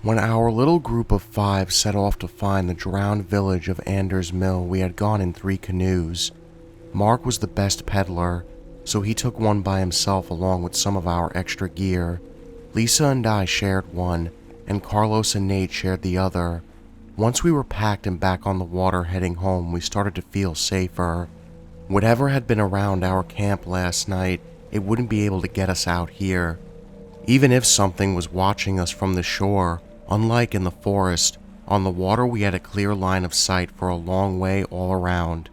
When our little group of 5 set off to find the drowned village of Anders Mill, we had gone in 3 canoes. Mark was the best peddler, so he took one by himself along with some of our extra gear. Lisa and I shared one, and Carlos and Nate shared the other. Once we were packed and back on the water heading home, we started to feel safer. Whatever had been around our camp last night, it wouldn't be able to get us out here. Even if something was watching us from the shore, unlike in the forest, on the water we had a clear line of sight for a long way all around.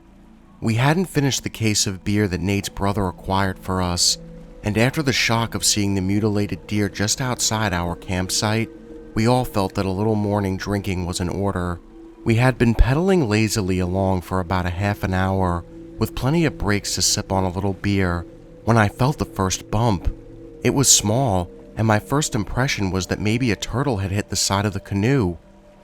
We hadn't finished the case of beer that Nate's brother acquired for us, and after the shock of seeing the mutilated deer just outside our campsite, we all felt that a little morning drinking was in order. We had been pedaling lazily along for about a half an hour, with plenty of breaks to sip on a little beer, when I felt the first bump. It was small, and my first impression was that maybe a turtle had hit the side of the canoe.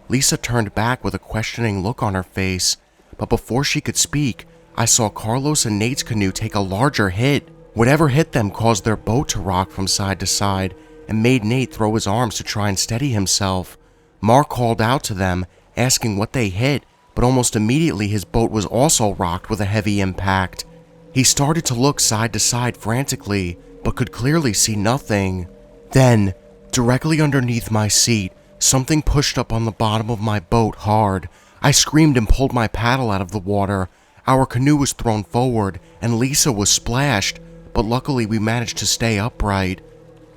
Lisa turned back with a questioning look on her face, but before she could speak, I saw Carlos and Nate's canoe take a larger hit. Whatever hit them caused their boat to rock from side to side and made Nate throw his arms to try and steady himself. Mark called out to them, asking what they hit, but almost immediately his boat was also rocked with a heavy impact. He started to look side to side frantically, but could clearly see nothing. Then, directly underneath my seat, something pushed up on the bottom of my boat hard. I screamed and pulled my paddle out of the water. Our canoe was thrown forward, and Lisa was splashed, but luckily we managed to stay upright.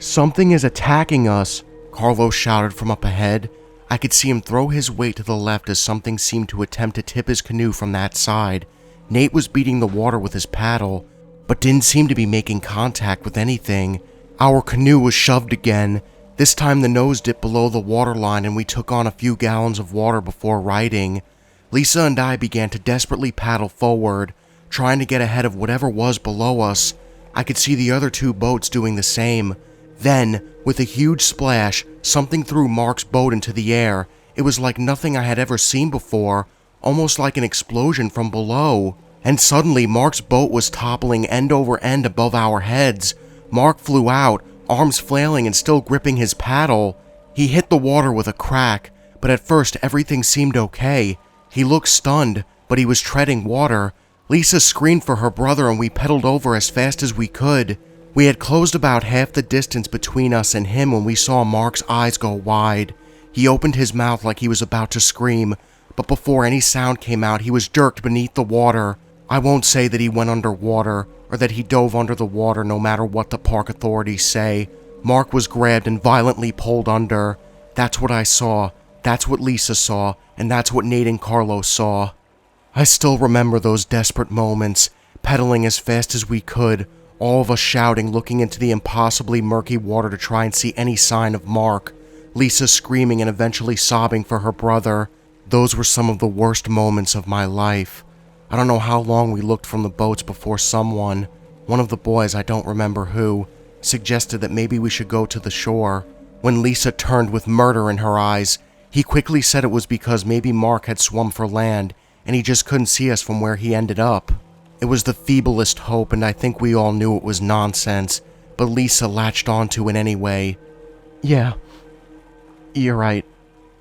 "Something is attacking us," Carlos shouted from up ahead. I could see him throw his weight to the left as something seemed to attempt to tip his canoe from that side. Nate was beating the water with his paddle, but didn't seem to be making contact with anything. Our canoe was shoved again. This time the nose dipped below the waterline and we took on a few gallons of water before righting. Lisa and I began to desperately paddle forward, trying to get ahead of whatever was below us. I could see the other 2 boats doing the same. Then, with a huge splash, something threw Mark's boat into the air. It was like nothing I had ever seen before, almost like an explosion from below. And suddenly Mark's boat was toppling end over end above our heads. Mark flew out, arms flailing and still gripping his paddle. He hit the water with a crack, but at first everything seemed okay. He looked stunned, but he was treading water. Lisa screamed for her brother and we pedaled over as fast as we could. We had closed about half the distance between us and him when we saw Mark's eyes go wide. He opened his mouth like he was about to scream, but before any sound came out, he was jerked beneath the water. I won't say that he went underwater, or that he dove under the water no matter what the park authorities say. Mark was grabbed and violently pulled under. That's what I saw. That's what Lisa saw, and that's what Nate and Carlos saw. I still remember those desperate moments, pedaling as fast as we could, all of us shouting, looking into the impossibly murky water to try and see any sign of Mark. Lisa screaming and eventually sobbing for her brother. Those were some of the worst moments of my life. I don't know how long we looked from the boats before someone, one of the boys, I don't remember who, suggested that maybe we should go to the shore. When Lisa turned with murder in her eyes, he quickly said it was because maybe Mark had swum for land and he just couldn't see us from where he ended up. It was the feeblest hope, and I think we all knew it was nonsense, but Lisa latched onto it anyway. "Yeah, you're right,"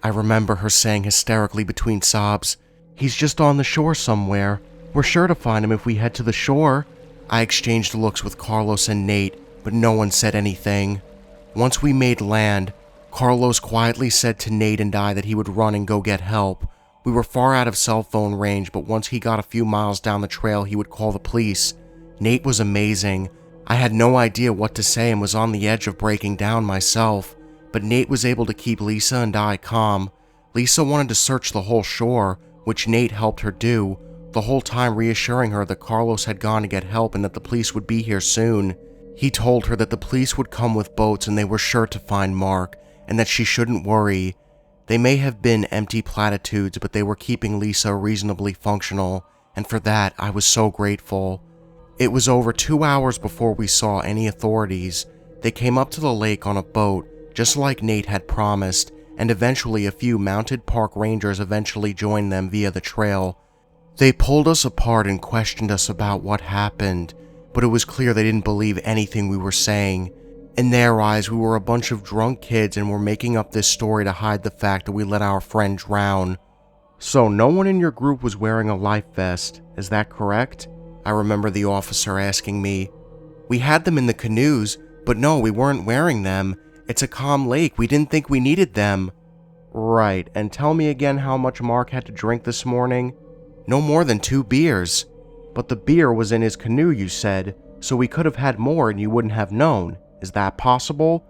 I remember her saying hysterically between sobs. "He's just on the shore somewhere. We're sure to find him if we head to the shore." I exchanged looks with Carlos and Nate, but no one said anything. Once we made land, Carlos quietly said to Nate and I that he would run and go get help. We were far out of cell phone range, but once he got a few miles down the trail, he would call the police. Nate was amazing. I had no idea what to say and was on the edge of breaking down myself, but Nate was able to keep Lisa and I calm. Lisa wanted to search the whole shore, which Nate helped her do, the whole time reassuring her that Carlos had gone to get help and that the police would be here soon. He told her that the police would come with boats and they were sure to find Mark, and that she shouldn't worry. They may have been empty platitudes, but they were keeping Lisa reasonably functional, and for that I was so grateful. It was over 2 hours before we saw any authorities. They came up to the lake on a boat, just like Nate had promised, and eventually a few mounted park rangers eventually joined them via the trail. They pulled us apart and questioned us about what happened, but it was clear they didn't believe anything we were saying. In their eyes, we were a bunch of drunk kids and were making up this story to hide the fact that we let our friend drown. So no one in your group was wearing a life vest, is that correct? I remember the officer asking me. We had them in the canoes, but no, we weren't wearing them. It's a calm lake, we didn't think we needed them. Right, and tell me again how much Mark had to drink this morning? No more than 2 beers. But the beer was in his canoe, you said, so we could have had more and you wouldn't have known. Is that possible?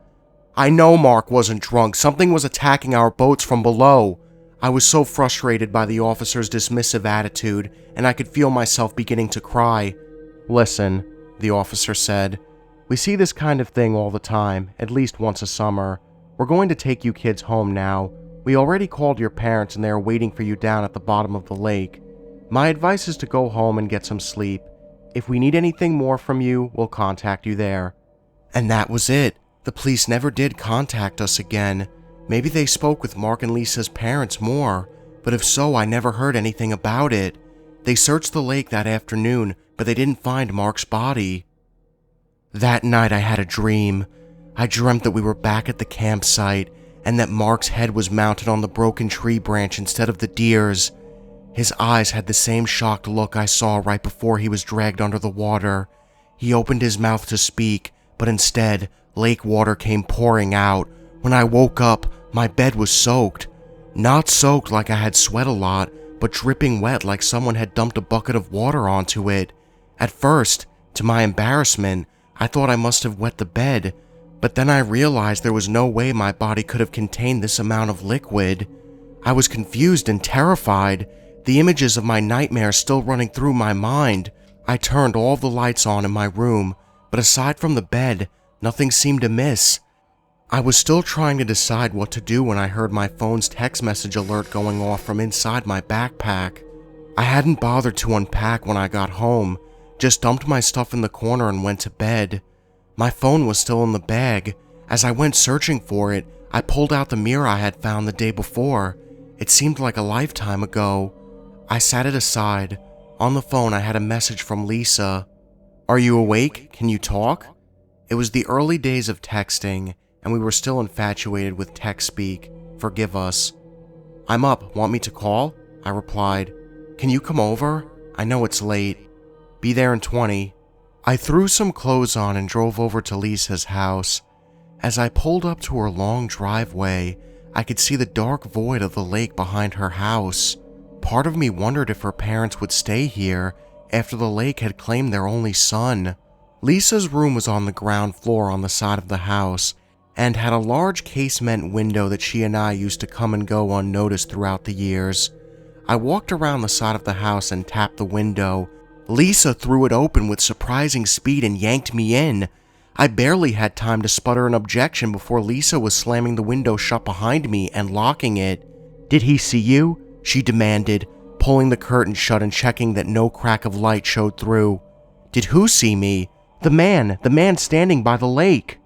I know Mark wasn't drunk. Something was attacking our boats from below. I was so frustrated by the officer's dismissive attitude, and I could feel myself beginning to cry. Listen, the officer said, we see this kind of thing all the time, at least once a summer. We're going to take you kids home now. We already called your parents and they are waiting for you down at the bottom of the lake. My advice is to go home and get some sleep. If we need anything more from you, we'll contact you there. And that was it. The police never did contact us again. Maybe they spoke with Mark and Lisa's parents more, but if so, I never heard anything about it. They searched the lake that afternoon, but they didn't find Mark's body. That night I had a dream. I dreamt that we were back at the campsite and that Mark's head was mounted on the broken tree branch instead of the deer's. His eyes had the same shocked look I saw right before he was dragged under the water. He opened his mouth to speak, but instead, lake water came pouring out. When I woke up, my bed was soaked. Not soaked like I had sweat a lot, but dripping wet like someone had dumped a bucket of water onto it. At first, to my embarrassment, I thought I must have wet the bed, but then I realized there was no way my body could have contained this amount of liquid. I was confused and terrified, the images of my nightmares still running through my mind. I turned all the lights on in my room, but aside from the bed, nothing seemed amiss. I was still trying to decide what to do when I heard my phone's text message alert going off from inside my backpack. I hadn't bothered to unpack when I got home, just dumped my stuff in the corner and went to bed. My phone was still in the bag. As I went searching for it, I pulled out the mirror I had found the day before. It seemed like a lifetime ago. I sat it aside. On the phone, I had a message from Lisa. Are you awake? Can you talk? It was the early days of texting, and we were still infatuated with text speak. Forgive us. I'm up. Want me to call? I replied. Can you come over? I know it's late. Be there in 20. I threw some clothes on and drove over to Lisa's house. As I pulled up to her long driveway, I could see the dark void of the lake behind her house. Part of me wondered if her parents would stay here after the lake had claimed their only son. Lisa's room was on the ground floor on the side of the house and had a large casement window that she and I used to come and go unnoticed throughout the years. I walked around the side of the house and tapped the window. Lisa threw it open with surprising speed and yanked me in. I barely had time to sputter an objection before Lisa was slamming the window shut behind me and locking it. Did he see you? She demanded, pulling the curtain shut and checking that no crack of light showed through. Did who see me? The man standing by the lake.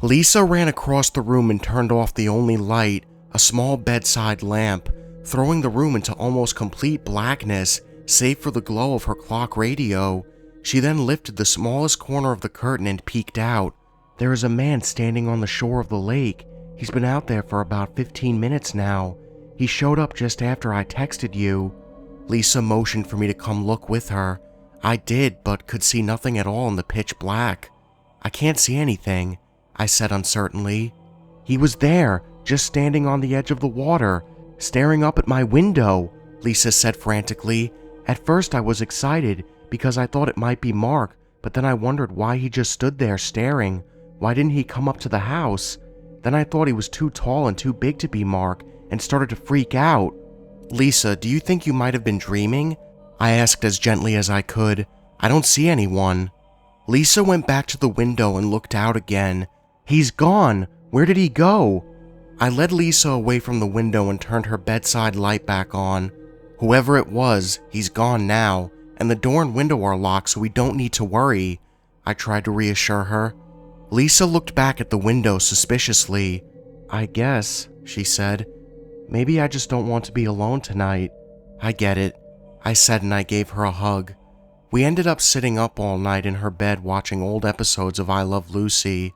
Lisa ran across the room and turned off the only light, a small bedside lamp, throwing the room into almost complete blackness, save for the glow of her clock radio. She then lifted the smallest corner of the curtain and peeked out. There is a man standing on the shore of the lake. He's been out there for about 15 minutes now. He showed up just after I texted you. Lisa motioned for me to come look with her. I did, but could see nothing at all in the pitch black. I can't see anything, I said uncertainly. He was there, just standing on the edge of the water, staring up at my window, Lisa said frantically. At first I was excited because I thought it might be Mark, but then I wondered why he just stood there staring. Why didn't he come up to the house? Then I thought he was too tall and too big to be Mark and started to freak out. Lisa, do you think you might have been dreaming? I asked as gently as I could. I don't see anyone. Lisa went back to the window and looked out again. He's gone. Where did he go? I led Lisa away from the window and turned her bedside light back on. Whoever it was, he's gone now, and the door and window are locked so we don't need to worry, I tried to reassure her. Lisa looked back at the window suspiciously. I guess, she said. Maybe I just don't want to be alone tonight. I get it, I said, and I gave her a hug. We ended up sitting up all night in her bed watching old episodes of I Love Lucy.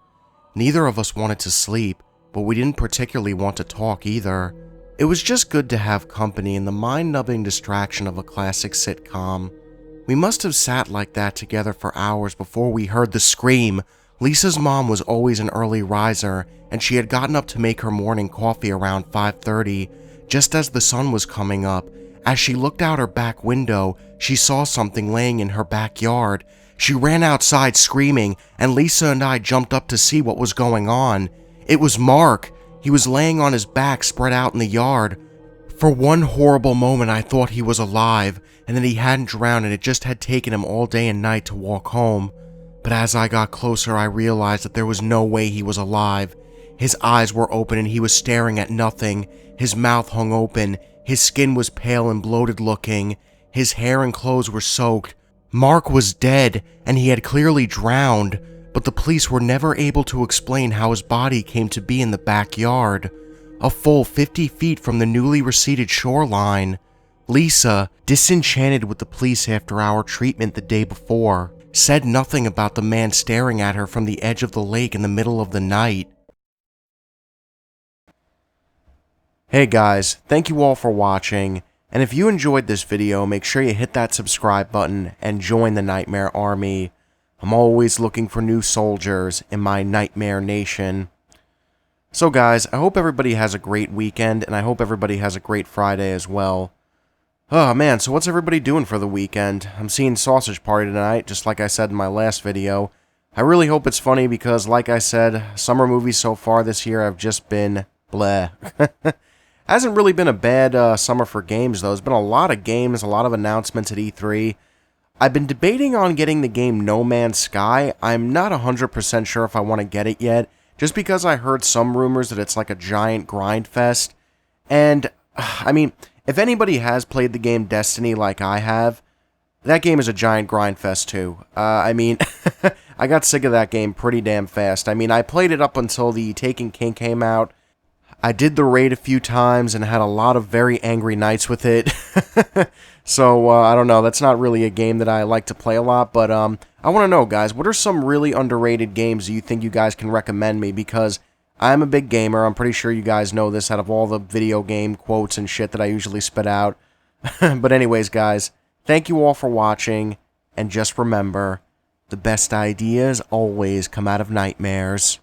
Neither of us wanted to sleep, but we didn't particularly want to talk either. It was just good to have company and the mind-numbing distraction of a classic sitcom. We must have sat like that together for hours before we heard the scream. Lisa's mom was always an early riser, and she had gotten up to make her morning coffee around 5:30, just as the sun was coming up. As she looked out her back window, she saw something laying in her backyard. She ran outside screaming, and Lisa and I jumped up to see what was going on. It was Mark. He was laying on his back spread out in the yard. For one horrible moment I thought he was alive, and that he hadn't drowned and it just had taken him all day and night to walk home. But as I got closer, I realized that there was no way he was alive. His eyes were open and he was staring at nothing. His mouth hung open. His skin was pale and bloated looking. His hair and clothes were soaked. Mark was dead, and he had clearly drowned, but the police were never able to explain how his body came to be in the backyard, a full 50 feet from the newly receded shoreline. Lisa, disenchanted with the police after our treatment the day before, said nothing about the man staring at her from the edge of the lake in the middle of the night. Hey guys, thank you all for watching, and if you enjoyed this video, make sure you hit that subscribe button and join the Nightmare Army. I'm always looking for new soldiers in my Nightmare Nation. So guys, I hope everybody has a great weekend, and I hope everybody has a great Friday as well. Oh man, so what's everybody doing for the weekend? I'm seeing Sausage Party tonight, just like I said in my last video. I really hope it's funny because, like I said, summer movies so far this year have just been bleh. Hasn't really been a bad summer for games, though. There's been a lot of games, a lot of announcements at E3. I've been debating on getting the game No Man's Sky. I'm not 100% sure if I want to get it yet, just because I heard some rumors that it's like a giant grind fest. And, I mean, if anybody has played the game Destiny like I have, that game is a giant grind fest too. I mean, I got sick of that game pretty damn fast. I mean, I played it up until the Taken King came out. I did the raid a few times and had a lot of very angry nights with it. So, I don't know, that's not really a game that I like to play a lot, but I want to know, guys, what are some really underrated games that you think you guys can recommend me? Because I'm a big gamer, I'm pretty sure you guys know this out of all the video game quotes and shit that I usually spit out. But anyways, guys, thank you all for watching, and just remember, the best ideas always come out of nightmares.